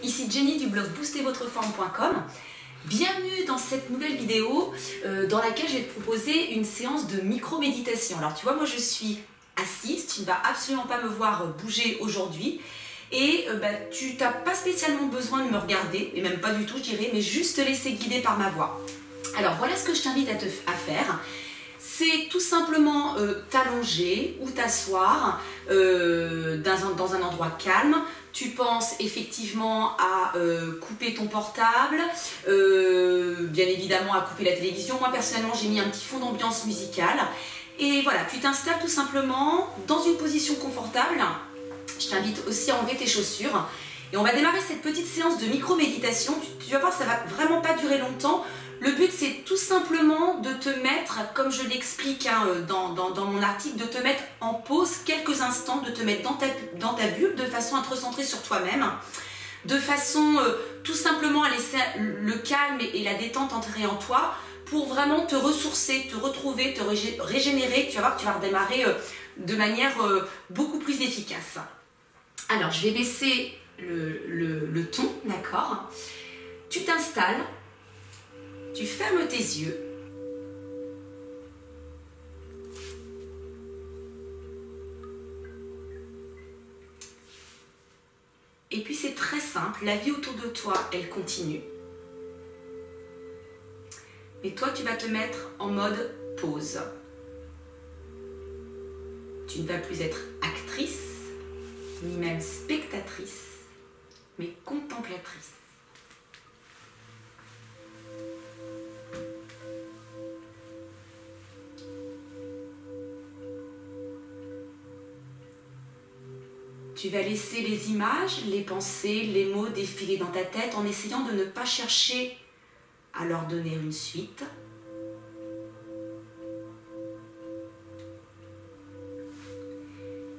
Ici Jenny du blog boostervotreforme.com. Bienvenue dans cette nouvelle vidéo dans laquelle je vais te proposer une séance de micro-méditation. Alors tu vois, moi je suis assise, tu ne vas absolument pas me voir bouger aujourd'hui et tu n'as pas spécialement besoin de me regarder, et même pas du tout je dirais, mais juste te laisser guider par ma voix. Alors voilà ce que je t'invite à faire. C'est tout simplement t'allonger ou t'asseoir dans un endroit calme. Tu penses effectivement à couper ton portable, bien évidemment à couper la télévision. Moi personnellement j'ai mis un petit fond d'ambiance musicale. Et voilà, tu t'installes tout simplement dans une position confortable. Je t'invite aussi à enlever tes chaussures. Et on va démarrer cette petite séance de micro-méditation. Tu vas voir, ça va vraiment pas durer longtemps. Le but, c'est tout simplement de te mettre, comme je l'explique dans mon article, de te mettre en pause quelques instants, de te mettre dans ta bulle, de façon à te recentrer sur toi-même, de façon tout simplement à laisser le calme et la détente entrer en toi pour vraiment te ressourcer, te retrouver, te régénérer. Tu vas voir que tu vas redémarrer de manière beaucoup plus efficace. Alors, je vais baisser le ton, d'accord? Tu t'installes. Tu fermes tes yeux. Et puis c'est très simple, la vie autour de toi, elle continue. Mais toi, tu vas te mettre en mode pause. Tu ne vas plus être actrice, ni même spectatrice, mais contemplatrice. Tu vas laisser les images, les pensées, les mots défiler dans ta tête en essayant de ne pas chercher à leur donner une suite.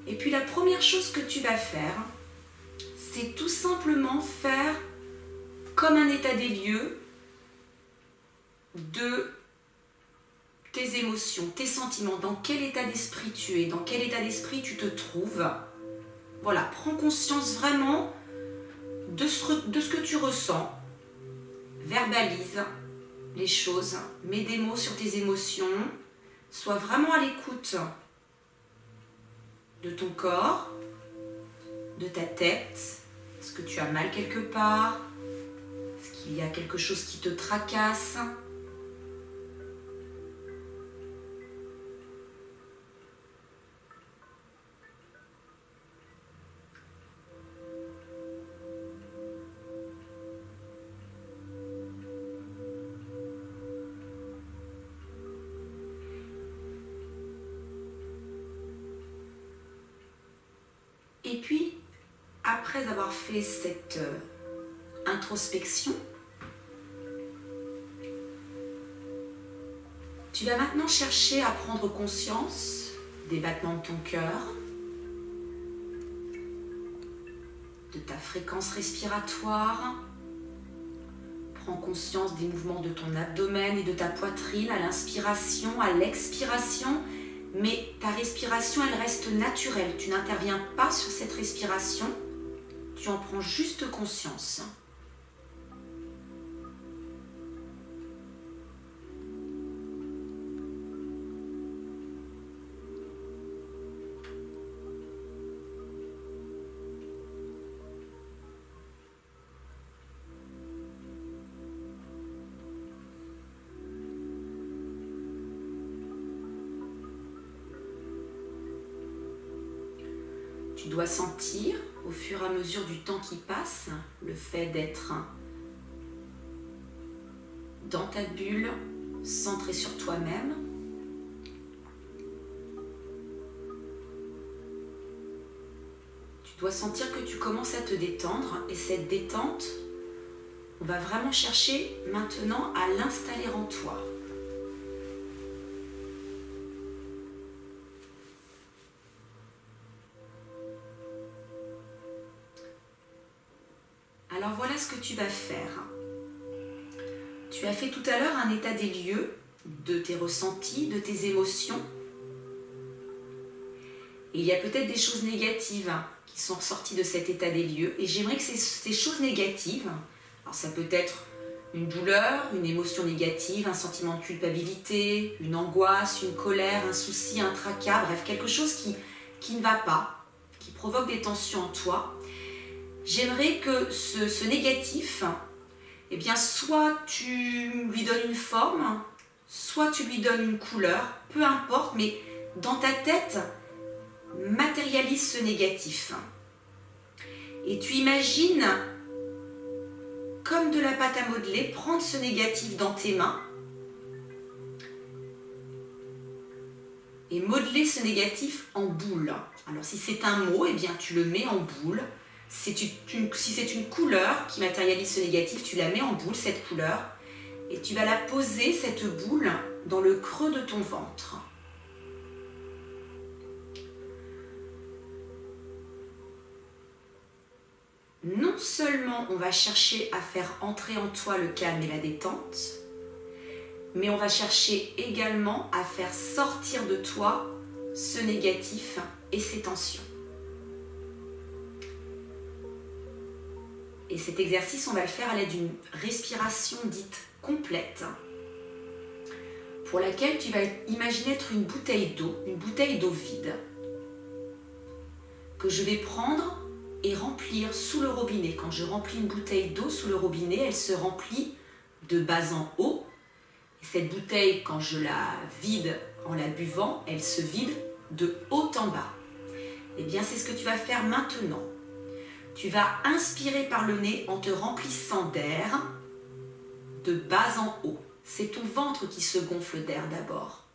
Et puis la première chose que tu vas faire, c'est tout simplement faire comme un état des lieux de tes émotions, tes sentiments, dans quel état d'esprit tu es, dans quel état d'esprit tu te trouves. Voilà, prends conscience vraiment de ce que tu ressens. Verbalise les choses, mets des mots sur tes émotions. Sois vraiment à l'écoute de ton corps, de ta tête. Est-ce que tu as mal quelque part? Est-ce qu'il y a quelque chose qui te tracasse? Et puis, après avoir fait cette introspection, tu vas maintenant chercher à prendre conscience des battements de ton cœur, de ta fréquence respiratoire. Prends conscience des mouvements de ton abdomen et de ta poitrine à l'inspiration, à l'expiration. Mais ta respiration, elle reste naturelle. Tu n'interviens pas sur cette respiration. Tu en prends juste conscience. Tu dois sentir, au fur et à mesure du temps qui passe, le fait d'être dans ta bulle, centré sur toi-même. Tu dois sentir que tu commences à te détendre et cette détente, on va vraiment chercher maintenant à l'installer en toi. Alors voilà ce que tu vas faire. Tu as fait tout à l'heure un état des lieux de tes ressentis, de tes émotions. Et il y a peut-être des choses négatives qui sont ressorties de cet état des lieux. Et j'aimerais que ces choses négatives, alors ça peut être une douleur, une émotion négative, un sentiment de culpabilité, une angoisse, une colère, un souci, un tracas, bref, quelque chose qui ne va pas, qui provoque des tensions en toi. J'aimerais que ce négatif, eh bien, soit tu lui donnes une forme, soit tu lui donnes une couleur, peu importe, mais dans ta tête, matérialise ce négatif. Et tu imagines, comme de la pâte à modeler, prendre ce négatif dans tes mains et modeler ce négatif en boule. Alors si c'est un mot, eh bien tu le mets en boule. Si c'est une couleur qui matérialise ce négatif, tu la mets en boule, cette couleur, et tu vas la poser, cette boule, dans le creux de ton ventre. Non seulement on va chercher à faire entrer en toi le calme et la détente, mais on va chercher également à faire sortir de toi ce négatif et ces tensions. Et cet exercice, on va le faire à l'aide d'une respiration dite complète, pour laquelle tu vas imaginer être une bouteille d'eau vide, que je vais prendre et remplir sous le robinet. Quand je remplis une bouteille d'eau sous le robinet, elle se remplit de bas en haut. Et cette bouteille, quand je la vide en la buvant, elle se vide de haut en bas. Eh bien, c'est ce que tu vas faire maintenant. Tu vas inspirer par le nez en te remplissant d'air de bas en haut. C'est ton ventre qui se gonfle d'air d'abord.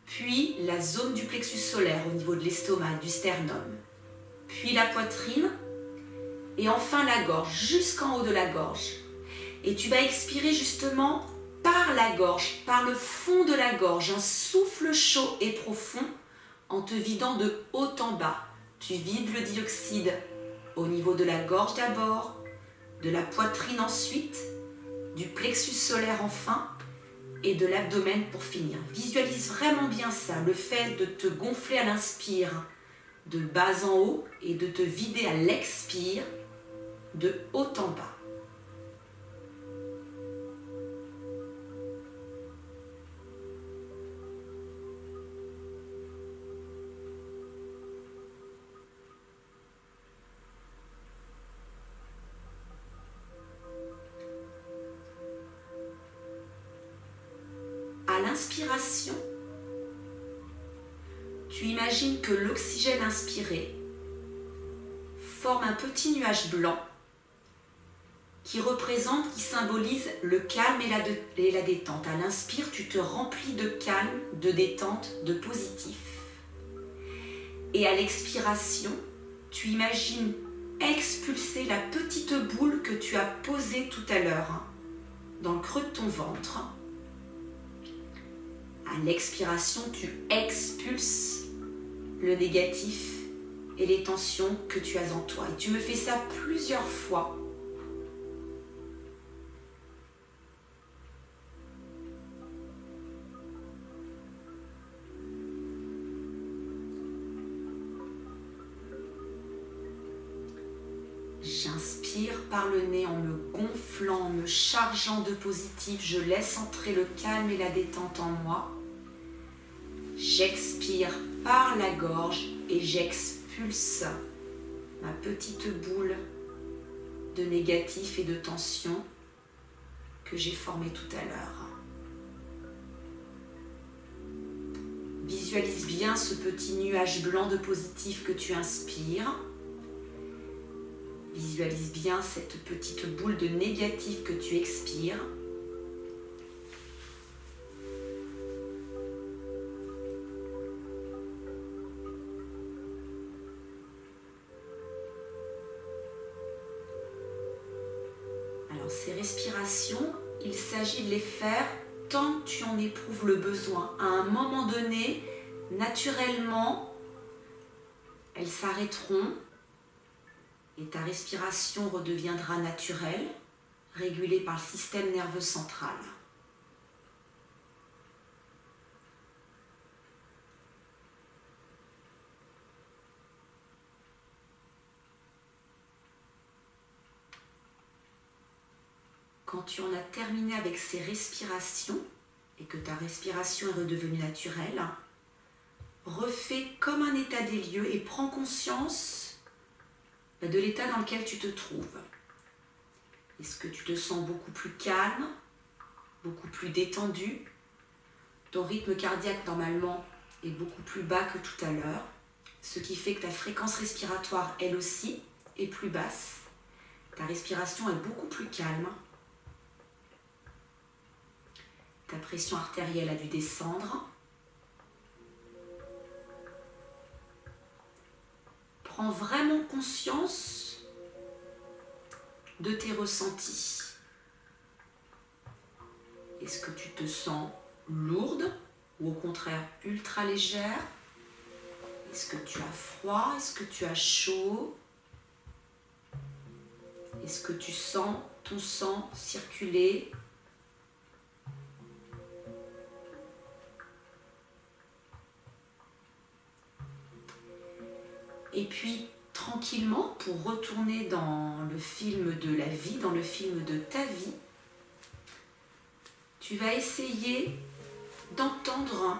Puis la zone du plexus solaire au niveau de l'estomac, du sternum. Puis la poitrine et enfin la gorge, jusqu'en haut de la gorge. Et tu vas expirer justement par la gorge, par le fond de la gorge, un souffle chaud et profond en te vidant de haut en bas. Tu vides le dioxyde au niveau de la gorge d'abord, de la poitrine ensuite, du plexus solaire enfin et de l'abdomen pour finir. Visualise vraiment bien ça, le fait de te gonfler à l'inspire de bas en haut et de te vider à l'expire de haut en bas. À l'inspiration, tu imagines que l'oxygène inspiré forme un petit nuage blanc qui symbolise le calme et la détente. À l'inspire, tu te remplis de calme, de détente, de positif. Et à l'expiration, tu imagines expulser la petite boule que tu as posée tout à l'heure dans le creux de ton ventre. À l'expiration, tu expulses le négatif et les tensions que tu as en toi. Et tu me fais ça plusieurs fois. J'inspire par le nez en me gonflant, en me chargeant de positif. Je laisse entrer le calme et la détente en moi. J'expire par la gorge et j'expulse ma petite boule de négatif et de tension que j'ai formée tout à l'heure. Visualise bien ce petit nuage blanc de positif que tu inspires. Visualise bien cette petite boule de négatif que tu expires. Alors ces respirations, il s'agit de les faire tant que tu en éprouves le besoin. À un moment donné, naturellement, elles s'arrêteront et ta respiration redeviendra naturelle, régulée par le système nerveux central. quand tu en as terminé avec ces respirations et que ta respiration est redevenue naturelle, refais comme un état des lieux et prends conscience de l'état dans lequel tu te trouves. Est-ce que tu te sens beaucoup plus calme, beaucoup plus détendu? Ton rythme cardiaque normalement est beaucoup plus bas que tout à l'heure, ce qui fait que ta fréquence respiratoire, elle aussi, est plus basse. Ta respiration est beaucoup plus calme. Ta pression artérielle a dû descendre. Prends vraiment conscience de tes ressentis. Est-ce que tu te sens lourde ou au contraire ultra légère? Est-ce que tu as froid? Est-ce que tu as chaud? Est-ce que tu sens ton sang circuler? Et puis, tranquillement, pour retourner dans le film de la vie, dans le film de ta vie, tu vas essayer d'entendre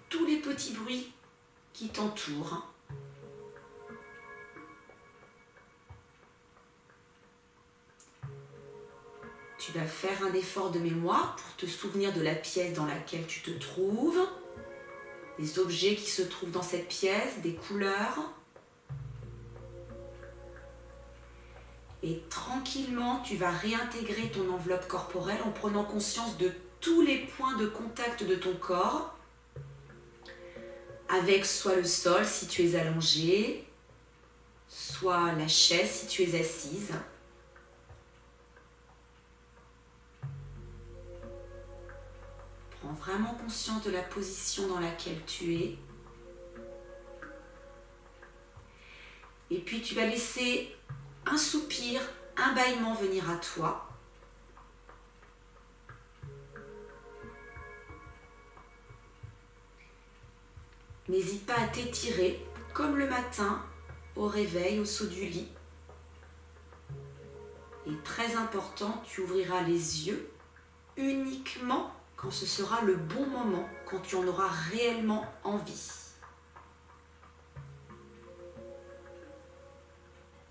tous les petits bruits qui t'entourent. Tu vas faire un effort de mémoire pour te souvenir de la pièce dans laquelle tu te trouves, des objets qui se trouvent dans cette pièce, des couleurs. Et tranquillement, tu vas réintégrer ton enveloppe corporelle en prenant conscience de tous les points de contact de ton corps, avec soit le sol si tu es allongé, soit la chaise si tu es assise. Prends vraiment conscience de la position dans laquelle tu es. Et puis tu vas laisser un soupir, un bâillement venir à toi. N'hésite pas à t'étirer comme le matin au réveil, au saut du lit. Et très important, tu ouvriras les yeux uniquement quand ce sera le bon moment, quand tu en auras réellement envie.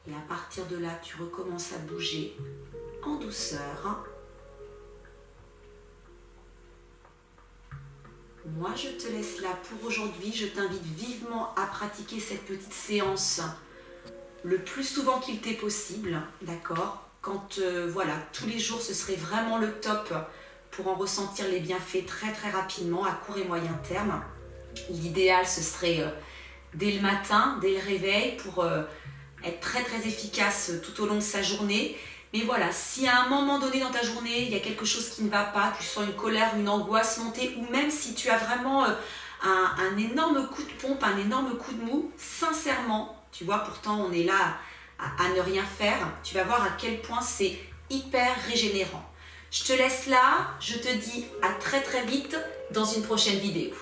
Et à partir de là, tu recommences à bouger en douceur. Moi, je te laisse là pour aujourd'hui. Je t'invite vivement à pratiquer cette petite séance le plus souvent qu'il t'est possible, d'accord? Quand, voilà, tous les jours, ce serait vraiment le top pour en ressentir les bienfaits très très rapidement, à court et moyen terme. L'idéal, ce serait dès le matin, dès le réveil, pour être très très efficace tout au long de sa journée. Mais voilà, si à un moment donné dans ta journée, il y a quelque chose qui ne va pas, tu sens une colère, une angoisse monter, ou même si tu as vraiment un énorme coup de pompe, un énorme coup de mou, sincèrement, tu vois, pourtant on est là à ne rien faire, tu vas voir à quel point c'est hyper régénérant. Je te laisse là, je te dis à très très vite dans une prochaine vidéo.